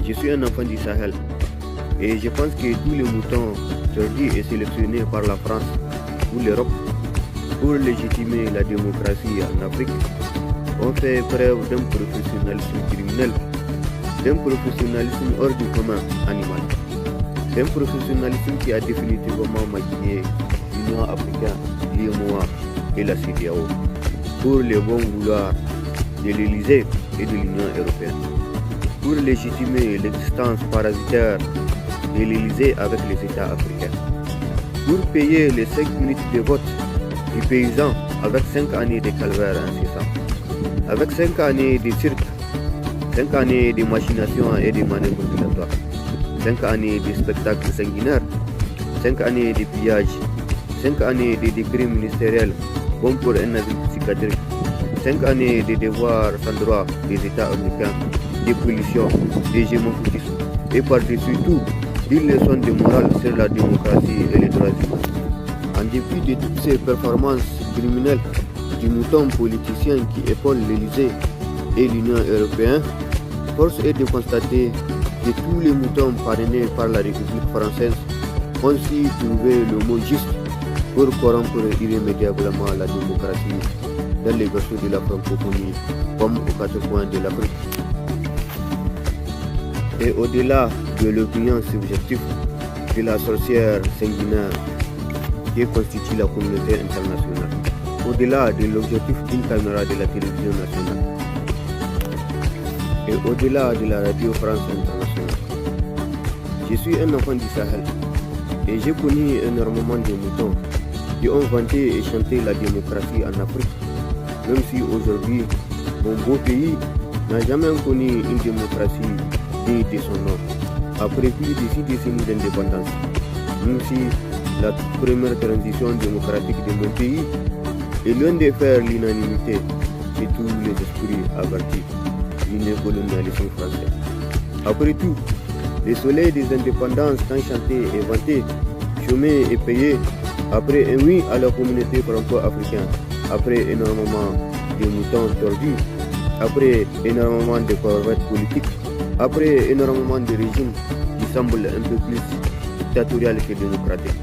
Je suis un enfant du Sahel et je pense que tous les moutons tordus et sélectionnés par la France ou l'Europe pour légitimer la démocratie en Afrique ont fait preuve d'un professionnalisme criminel, d'un professionnalisme hors du commun animal, d'un professionnalisme qui a définitivement maquillé l'Union africaine, l'UEMOA et la CEDEAO pour les bons vouloirs de l'Élysée et de l'Union européenne, pour légitimer l'existence parasitaire de l'Élysée avec les États africains, pour payer les 5 minutes de vote du paysan avec 5 années de calvaire incessant, avec 5 années de cirque, 5 années de machination et de manœuvres dilatoires, 5 années de spectacles sanguinaires, 5 années de pillage, 5 années de décrets ministériels bons pour un navire psychiatrique, 5 années de devoirs sans droit des États africains, de pollution, d'hégémophotisme et par-dessus tout, une leçon de morale sur la démocratie et les droits humains. En dépit de toutes ces performances criminelles du mouton politicien qui épaule l'Élysée et l'Union européenne, force est de constater que tous les moutons parrainés par la République française ont su trouver le mot juste pour corrompre irrémédiablement la démocratie dans les berceaux de la francophonie comme aux 4 coins de l'Afrique. Et au-delà de l'opinion subjective de la sorcière sanguinaire qui constitue la communauté internationale, au-delà de l'objectif d'une caméra de la télévision nationale et au-delà de la radio France internationale. Je suis un enfant du Sahel et j'ai connu énormément de moutons qui ont vanté et chanté la démocratie en Afrique, même si aujourd'hui mon beau pays n'a jamais connu une démocratie digne de son nom. Après plus de 6 décennies d'indépendance, même si la première transition démocratique de mon pays est loin de faire l'unanimité de tous les esprits avertis du néocolonialisme français. Après tout, le soleil des indépendances tant chanté et vanté, chômé et payé, après un oui à la communauté franco-africaine, après énormément de moutons tordus, après énormément de corvettes politiques, après énormément de régimes qui semblent un peu plus dictatorial que démocratique.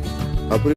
Après